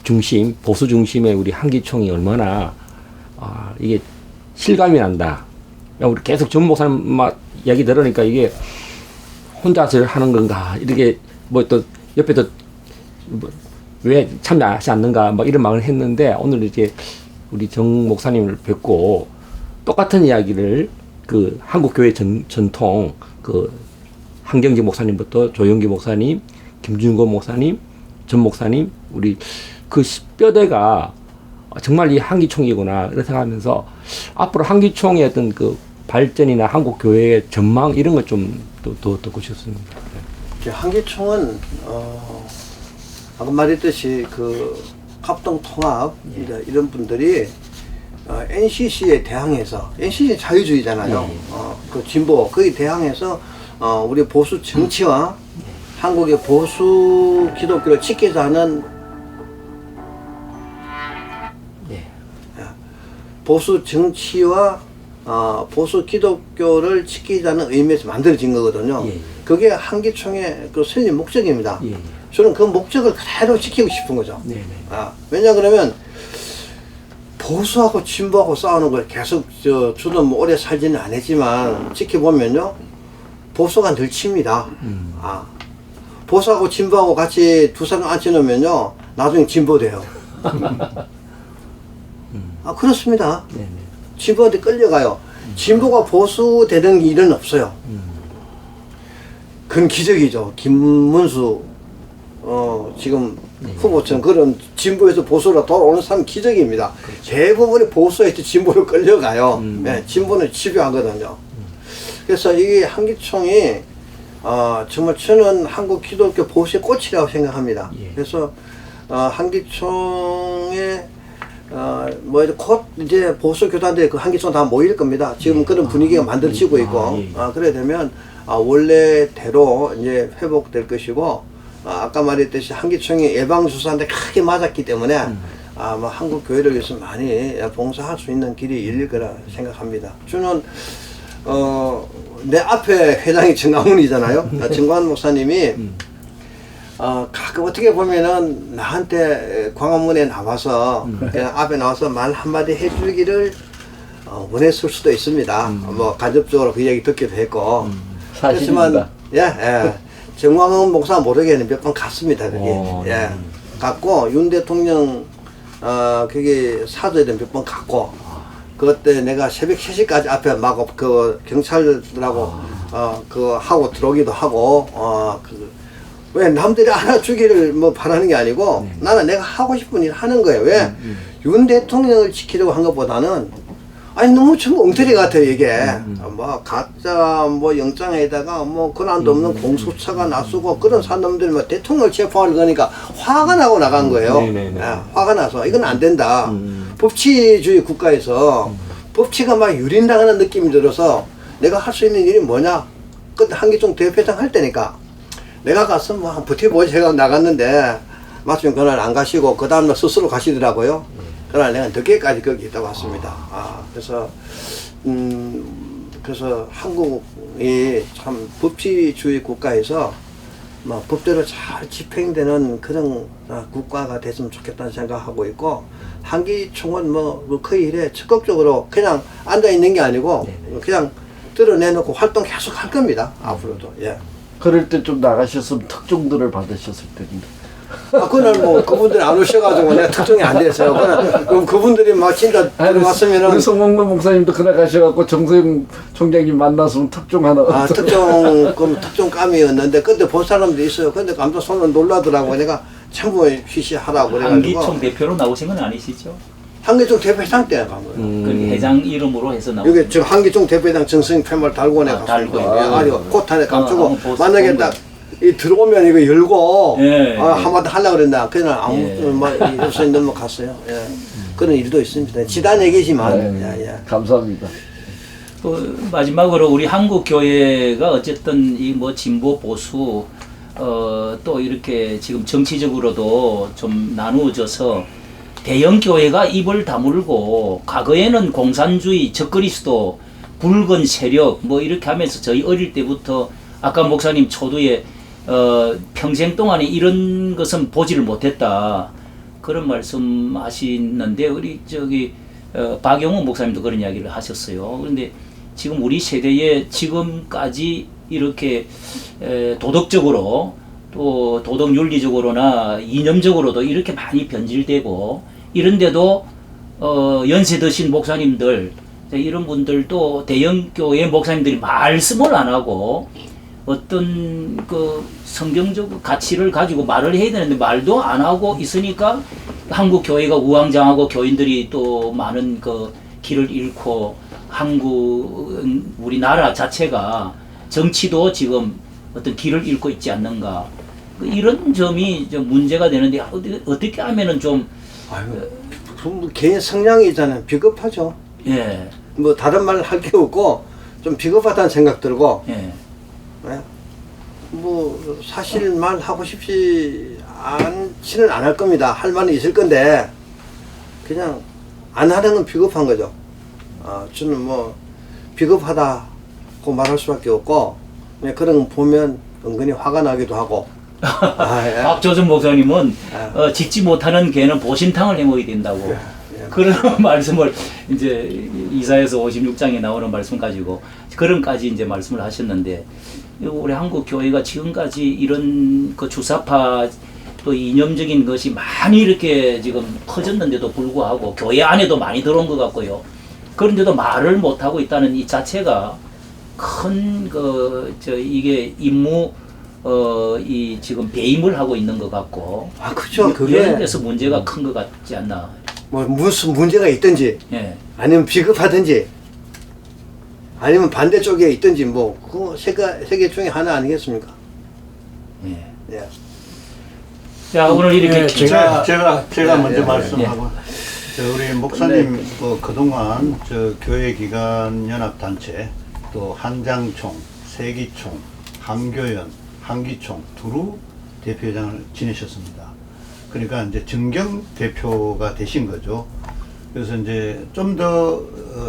Speaker 6: 중심 보수 중심의 우리 한기총이 얼마나 이게 실감이 난다. 우리 계속 전 목사님 막 이야기 들으니까 이게 혼자서 하는 건가 이렇게 뭐 또 옆에 또 왜 참여하지 않는가 뭐 이런 말을 했는데 오늘 이제 우리 정 목사님을 뵙고 똑같은 이야기를 그 한국 교회 전통 그 한경직 목사님부터 조영기 목사님, 김준권 목사님, 전 목사님 우리 그 뼈대가 정말 이 한기총이구나 이런 생각하면서 앞으로 한기총의 어떤 그 발전이나 한국 교회의 전망 이런 것 좀 더 듣고 싶습니다.
Speaker 2: 한기총은 아까 말했듯이 그 합동통합 이런 분들이 NCC에 대항해서 NCC 자유주의잖아요. 그 진보 거기 대항해서 우리 보수 정치와 한국의 보수 기독교를 지키자 하는 보수 정치와 보수 기독교를 지키자는 의미에서 만들어진 거거든요. 그게 한기총의 그 설립 목적입니다. 저는 그 목적을 그대로 지키고 싶은 거죠. 왜냐 그러면 보수하고 진보하고 싸우는 걸 계속 저도 뭐 오래 살지는 않았지만 지켜보면요 보수가 늘 칩니다. 보수하고 진보하고 같이 두 사람 앉혀놓으면요 나중에 진보 돼요. 그렇습니다. 진보한테 끌려가요. 진보가 보수 되는 일은 없어요. 그건 기적이죠. 김문수 지금 후보처럼 그런 진보에서 보수로 돌아오는 사람 기적입니다. 대부분이 보수에서 진보로 끌려가요. 진보는 집요하거든요. 그래서 이 한기총이 정말 저는 한국 기독교 보수의 꽃이라고 생각합니다. 그래서 한기총의 뭐 곧 이제 보수 교단들이 그 한기총 다 모일 겁니다. 지금 그런 분위기가 만들어지고 있고 그래 되면 원래대로 이제 회복될 것이고 아까 말했듯이 한기총이 예방주사한테 크게 맞았기 때문에 아마 한국 교회를 위해서 많이 봉사할 수 있는 길이 열릴 거라 생각합니다. 저는 내 앞에 회장이 정광훈이잖아요. 정광훈 목사님이 가끔 어떻게 보면은 나한테 광화문에 나와서 그냥 앞에 나와서 말 한마디 해주기를 원했을 수도 있습니다. 뭐 간접적으로 그 얘기 듣기도 했고
Speaker 5: 사실입니다.
Speaker 2: 예. 정광훈 목사 모르게는 몇 번 갔습니다. 거기. 갔고 윤 대통령 거기 사저에도 몇 번 갔고 그때 내가 새벽 3시까지 앞에 막 그 경찰들하고 그 하고 들어오기도 하고 왜 남들이 알아주기를 뭐 바라는 게 아니고 나는 내가 하고 싶은 일 하는 거예요. 왜? 윤 대통령을 지키려고 한 것보다는 아니 너무 전부 엉터리 같아요 이게. 뭐 가짜 뭐 영장에다가 뭐 권한도 없는 공수처가 나서고 그런 사람들이 뭐 대통령을 체포하려고 그러니까 화가 나고 나간 거예요. 화가 나서 이건 안 된다. 법치주의 국가에서 법치가 막 유린당하는 느낌이 들어서 내가 할 수 있는 일이 뭐냐? 그때 한기총 대표장 할 때니까 내가 가서 뭐 한번 버텨보지 제가 나갔는데 마침 그날 안 가시고 그 다음날 스스로 가시더라고요. 그날 내가 늦게까지 거기 있다 왔습니다. 그래서 그 그래서 한국이 참 법치주의 국가에서 뭐 법대로 잘 집행되는 그런 국가가 됐으면 좋겠다는 생각하고 있고, 한기총은 뭐 거의 이래 적극적으로 그냥 앉아 있는 게 아니고 그냥 드러내놓고 활동 계속 할 겁니다. 앞으로도. 예.
Speaker 5: 그럴 때 좀 나가셨으면 특종들을 받으셨을 텐데.
Speaker 2: 그날 뭐 그분들이 안 오셔가지고 내가 특종이 안 됐어요. 그럼 그분들이 막 진짜 들어왔으면은
Speaker 5: 우리 송홍근 목사님도 그날 가셔갖고 정세영 총장님 만났으면 특종 하나.
Speaker 2: 그럼 특종감이었는데 근데 본 사람도 있어요. 근데 깜짝 손을 놀라더라고. 내가 전부 쉬쉬하라고 그래가지고.
Speaker 1: 한기총 대표로 나오신 건 아니시죠?
Speaker 2: 한기총 대표장 때 간 거예요.
Speaker 1: 그 회장 이름으로 해서 나오신
Speaker 2: 여기 지금 한기총 대표장 정승 팻말 달고 내가
Speaker 1: 달고
Speaker 2: 갔습니다. 아니 코탄에 감추고
Speaker 1: 한번 보스
Speaker 2: 만약에
Speaker 1: 본
Speaker 2: 딱 이 들어오면 이거 열고
Speaker 1: 예,
Speaker 2: 한마디 하려고 그랬나 그냥 아무
Speaker 1: 예.
Speaker 2: 뭐 없이 넘어갔어요. 예. 그런 일도 있습니다. 지단 얘기지만 예.
Speaker 5: 감사합니다.
Speaker 1: 또 마지막으로 우리 한국 교회가 어쨌든 이 뭐 진보 보수 또 이렇게 지금 정치적으로도 좀 나누어져서 대형 교회가 입을 다물고 과거에는 공산주의 적그리스도 붉은 세력 뭐 이렇게 하면서 저희 어릴 때부터 아까 목사님 초두에 평생 동안에 이런 것은 보지를 못했다 그런 말씀 하시는데 우리 저기 박영호 목사님도 그런 이야기를 하셨어요. 그런데 지금 우리 세대에 지금까지 이렇게 도덕적으로 또 도덕 윤리적으로나 이념적으로도 이렇게 많이 변질되고 이런데도 연세 드신 목사님들 이런 분들도 대형교회 목사님들이 말씀을 안 하고 어떤 그 성경적 가치를 가지고 말을 해야 되는데 말도 안 하고 있으니까 한국 교회가 우왕좌왕하고 교인들이 또 많은 그 길을 잃고 우리나라 자체가 정치도 지금 어떤 길을 잃고 있지 않는가 이런 점이 좀 문제가 되는데 어떻게 하면은 좀
Speaker 2: 개인 성향이잖아요. 비겁하죠.
Speaker 1: 예.
Speaker 2: 뭐 다른 말 할 게 없고 좀 비겁하다는 생각 들고
Speaker 1: 예.
Speaker 2: 뭐 사실 말 하고 싶지 않지는 않을 겁니다. 할 말은 있을 건데 그냥 안 하는 건 비겁한 거죠. 저는 뭐 비겁하다고 말할 수밖에 없고 그냥 그런 거 보면 은근히 화가 나기도 하고. 예.
Speaker 1: 박조준 목사님은 짓지 못하는 개는 보신탕을 해먹어야 된다고 그런 말씀을 이제 이사에서 56장에 나오는 말씀 가지고 그런까지 이제 말씀을 하셨는데 우리 한국 교회가 지금까지 이런 그 주사파 또 이념적인 것이 많이 이렇게 지금 커졌는데도 불구하고 교회 안에도 많이 들어온 것 같고요. 그런데도 말을 못 하고 있다는 이 자체가 큰 이게 임무 이 지금 배임을 하고 있는 것 같고.
Speaker 2: 그죠. 그게
Speaker 1: 이런 데서 문제가 큰 것 같지 않나.
Speaker 2: 뭐 무슨 문제가 있든지
Speaker 1: 예.
Speaker 2: 아니면 비겁하든지 아니면 반대쪽에 있든지 뭐 그거 세계 중에 하나 아니겠습니까?
Speaker 1: 예.
Speaker 2: 예.
Speaker 1: 자 오늘 이렇게
Speaker 7: 제가 먼저
Speaker 2: 예,
Speaker 7: 말씀하고 우리 목사님 그동안 교회기관연합단체 또 한장총, 세기총, 한교연, 한기총 두루 대표회장을 지내셨습니다. 그러니까 이제 정경 대표가 되신 거죠. 그래서 이제 좀 더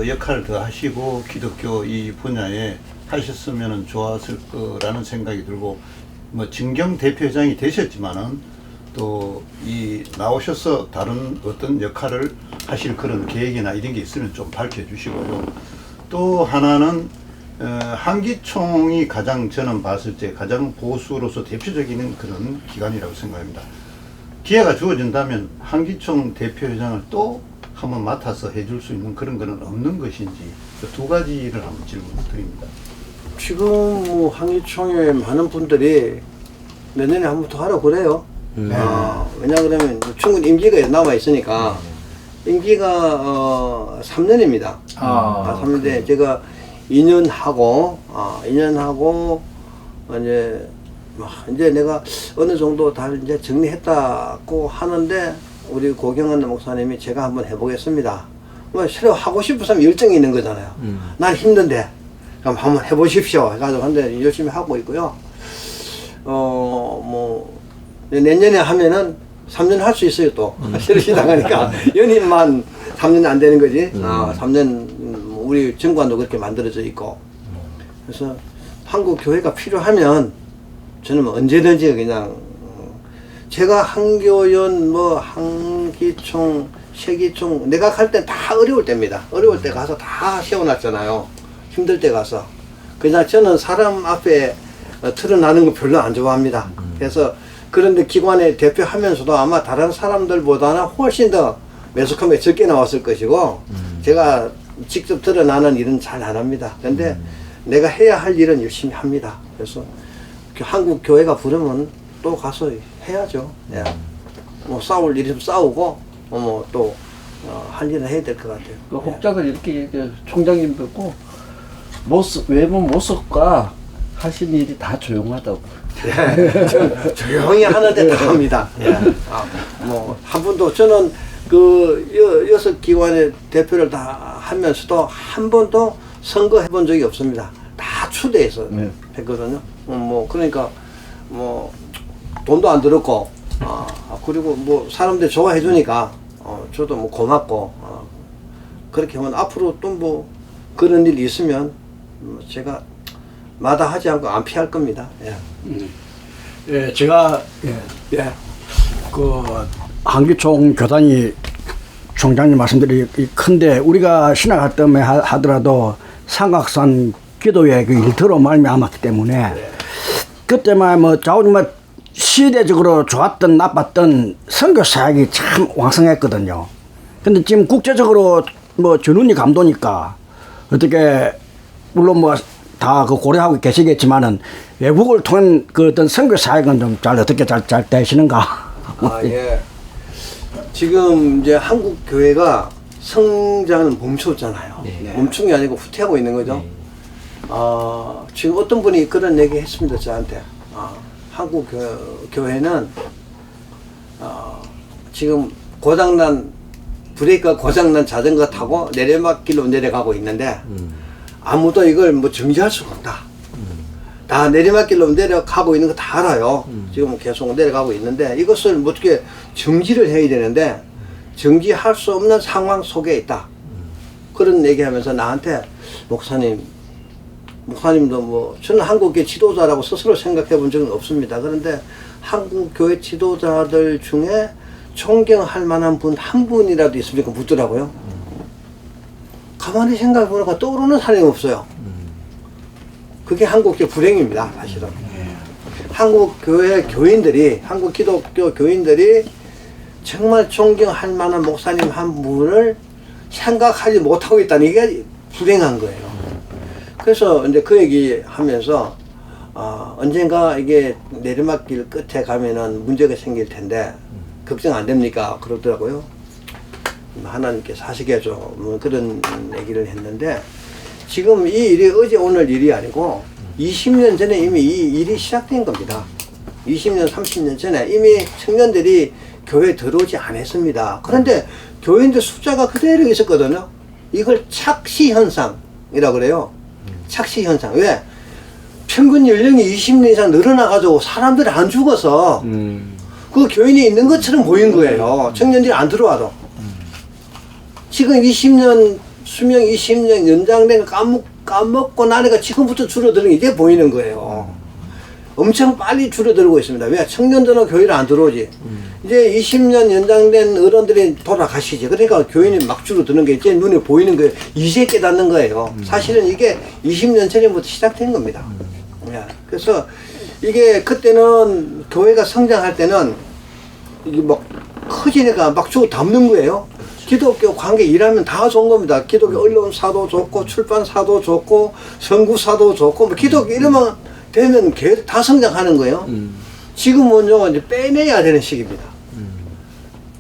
Speaker 7: 역할을 더 하시고 기독교 이 분야에 하셨으면 좋았을 거라는 생각이 들고 뭐 정경 대표회장이 되셨지만은 또 이 나오셔서 다른 어떤 역할을 하실 그런 계획이나 이런 게 있으면 좀 밝혀주시고요. 또 하나는 한기총이 가장 저는 봤을 때 가장 보수로서 대표적인 그런 기관이라고 생각합니다. 기회가 주어진다면 한기총 대표회장을 또 한번 맡아서 해줄 수 있는 그런 거는 없는 것인지 그 두 가지를 한번 질문을 드립니다.
Speaker 2: 지금 뭐 한기총에 많은 분들이 내년에 한번 더 하라고 그래요. 왜냐 그러면 충분히 임기가 남아 있으니까 임기가 3년입니다. 3년인데 제가 2년 하고 이제 내가 어느 정도 다 이제 정리했다고 하는데 우리 고경은 목사님이 제가 한번 해보겠습니다. 뭐 새로 하고 싶으면 열정이 있는 거잖아요. 난 힘든데 그럼 한번 해보십시오. 해가지고 근데 열심히 하고 있고요. 뭐 내년에 하면은 3년 할 수 있어요 또. 새로 시작하니까 연임만 3년 안 되는 거지. 3년 우리 정관도 그렇게 만들어져 있고 그래서 한국 교회가 필요하면 저는 뭐 언제든지 그냥 제가 한교연 뭐 한기총 세기총 내가 갈 땐 다 어려울 때입니다. 어려울 때 가서 다 세워놨잖아요. 힘들 때 가서. 그냥 저는 사람 앞에 드러나는 거 별로 안 좋아합니다. 그래서 그런데 기관에 대표하면서도 아마 다른 사람들보다는 훨씬 더 매스컴에 적게 나왔을 것이고 제가 직접 드러나는 일은 잘 안 합니다. 근데 내가 해야 할 일은 열심히 합니다. 그래서 한국 교회가 부르면 또 가서 해야죠. 예. 뭐 싸울 일이면 싸우고 뭐 또 할 일은 해야 될 것 같아요.
Speaker 5: 그 혹자들 이렇게 얘기해, 총장님 듣고 모습, 외모 모습과 하신 일이 다 조용하다고.
Speaker 2: 예. 조용히 하는데 다 합니다. 예. 뭐 한 번도 저는 그 여섯 기관의 대표를 다 하면서도 한 번도 선거 해본 적이 없습니다. 다 추대해서
Speaker 5: 네.
Speaker 2: 했거든요. 뭐 그러니까 뭐 돈도 안 들었고 그리고 뭐 사람들 좋아해 주니까 저도 뭐 고맙고 그렇게 하면 앞으로 또 뭐 그런 일이 있으면 제가 마다하지 않고 안 피할 겁니다. 예.
Speaker 4: 예, 제가
Speaker 2: 예.
Speaker 4: 그 한기총 교단이 총장님 말씀들이 큰데 우리가 신학할 때 하더라도 삼각산 기도회 그 일터로 말미암았기 때문에 그때만 뭐 좌우지만 시대적으로 좋았던 나빴던 선교 사역이 참 왕성했거든요. 근데 지금 국제적으로 뭐 전운이 감도니까 어떻게 물론 뭐 다 그 고려하고 계시겠지만은 외국을 통한 그 어떤 선교 사역은 좀 잘 어떻게 잘 되시는가?
Speaker 2: 예. 지금 이제 한국 교회가 성장은 멈췄잖아요.
Speaker 6: 네.
Speaker 2: 멈춘 게 아니고 후퇴하고 있는 거죠. 지금 어떤 분이 그런 얘기 했습니다, 저한테. 한국 교회는 지금 브레이크가 고장난 자전거 타고 내리막길로 내려가고 있는데 아무도 이걸 뭐 정지할 수가 없다. 다 내리막길로 내려가고 있는 거 다 알아요. 지금 계속 내려가고 있는데 이것을 뭐 어떻게 정지를 해야 되는데 정지할 수 없는 상황 속에 있다. 그런 얘기하면서 나한테 목사님도 뭐 저는 한국의 지도자라고 스스로 생각해 본 적은 없습니다. 그런데 한국 교회 지도자들 중에 존경할 만한 분 한 분이라도 있습니까? 묻더라고요. 가만히 생각해 보니까 떠오르는 사람이 없어요. 그게 한국의 불행입니다, 사실은. 한국 교회 교인들이, 한국 기독교 교인들이 정말 존경할 만한 목사님 한 분을 생각하지 못하고 있다는 게 불행한 거예요. 그래서 이제 그 얘기 하면서, 언젠가 이게 내리막길 끝에 가면은 문제가 생길 텐데, 걱정 안 됩니까? 그러더라고요. 하나님께서 하시게죠. 뭐 그런 얘기를 했는데, 지금 이 일이 어제 오늘 일이 아니고 20년 전에 이미 이 일이 시작된 겁니다. 20년, 30년 전에 이미 청년들이 교회에 들어오지 않았습니다. 그런데 교인들 숫자가 그대로 있었거든요. 이걸 착시현상이라고 그래요. 착시현상. 왜? 평균 연령이 20년 이상 늘어나가지고 사람들이 안 죽어서 그 교인이 있는 것처럼 보인 거예요. 청년들이 안 들어와도. 지금 20년 수명 20년 연장된 거 까먹고 나니까 지금부터 줄어드는 게 이제 보이는 거예요. 엄청 빨리 줄어들고 있습니다. 왜? 청년들은 교회를 안 들어오지. 이제 20년 연장된 어른들이 돌아가시지. 그러니까 교인이 막 줄어드는 게 이제 눈에 보이는 거예요. 이제 깨닫는 거예요. 사실은 이게 20년 전부터 시작된 겁니다. 그래서 이게 그때는 교회가 성장할 때는 이게 막 커지니까 막 주고 담는 거예요. 기독교 관계 일하면 다 좋은 겁니다. 기독교 언론사도 좋고 출판사도 좋고 선구사도 좋고 뭐 기독교 이러면 되면 다 성장하는 거예요. 지금은요 이제 빼내야 되는 시기입니다.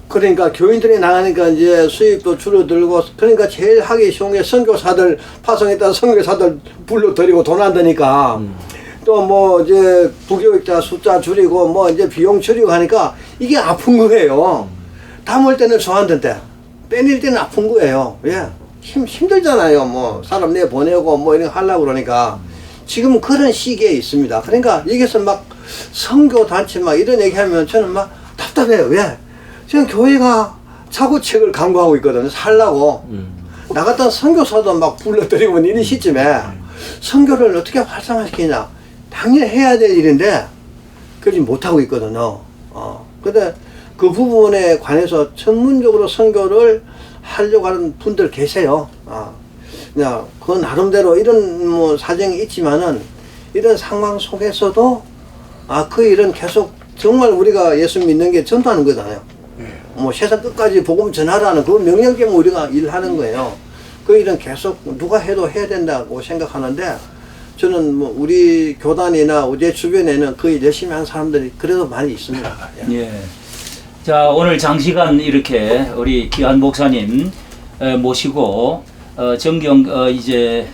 Speaker 2: 그러니까 교인들이 나가니까 이제 수입도 줄어들고 그러니까 제일 하기 쉬운 게 선교사들 파송했다 선교사들 불러들이고 돈 안 드니까 또 뭐 이제 부교육자 숫자 줄이고 뭐 이제 비용 줄이고 하니까 이게 아픈 거예요. 담을 때는 좋았는데 빼낼 때는 아픈 거예요. 왜? 힘들잖아요. 뭐 사람 내보내고 뭐 이런 거 하려고 그러니까 지금 그런 시기에 있습니다. 그러니까 여기서 막 선교단체 막 이런 얘기하면 저는 막 답답해요. 왜? 지금 교회가 차고책을 강구하고 있거든요. 살라고. 나갔던 선교사도 막 불러들이고 이런 시점에 선교를 어떻게 활성화시키냐. 당연히 해야 될 일인데 그러지 못하고 있거든요. 근데 그 부분에 관해서 전문적으로 선교를 하려고 하는 분들 계세요. 그냥 그 나름대로 이런 뭐 사정이 있지만은 이런 상황 속에서도 그 일은 계속 정말 우리가 예수 믿는 게 전도하는 거잖아요. 뭐 세상 끝까지 복음 전하라는 그 명령경 우리가 일하는 거예요. 그 일은 계속 누가 해도 해야 된다고 생각하는데 저는 뭐 우리 교단이나 제 주변에는 그 일 열심히 하는 사람들이 그래도 많이 있습니다.
Speaker 1: 예. 자, 오늘 장시간 이렇게 우리 귀한 목사님 모시고 정경 이제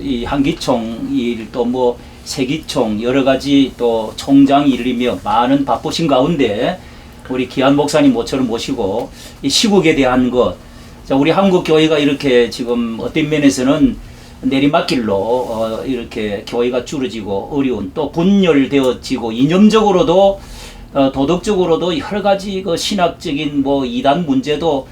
Speaker 1: 이 한기총 일 또 뭐 세기총 여러 가지 또 총장 일이며 많은 바쁘신 가운데 우리 귀한 목사님 모처럼 모시고 이 시국에 대한 것, 자, 우리 한국 교회가 이렇게 지금 어떤 면에서는 내리막길로 이렇게 교회가 줄어지고 어려운 또 분열되어지고 이념적으로도 도덕적으로도 여러 가지 그 신학적인 뭐 이단 문제도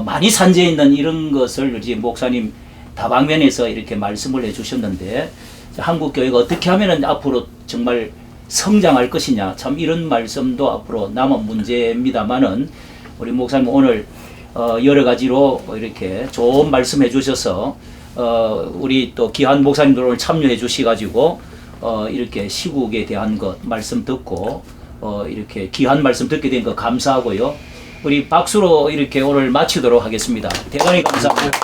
Speaker 1: 많이 산재해 있는 이런 것을 이제 목사님 다방면에서 이렇게 말씀을 해주셨는데 한국 교회가 어떻게 하면은 앞으로 정말 성장할 것이냐, 참 이런 말씀도 앞으로 남은 문제입니다만은 우리 목사님 오늘 여러 가지로 이렇게 좋은 말씀해 주셔서 우리 또 귀한 목사님들 오늘 참여해 주시가지고 이렇게 시국에 대한 것 말씀 듣고 이렇게 귀한 말씀 듣게 된 거 감사하고요. 우리 박수로 이렇게 오늘 마치도록 하겠습니다. 대단히 감사합니다.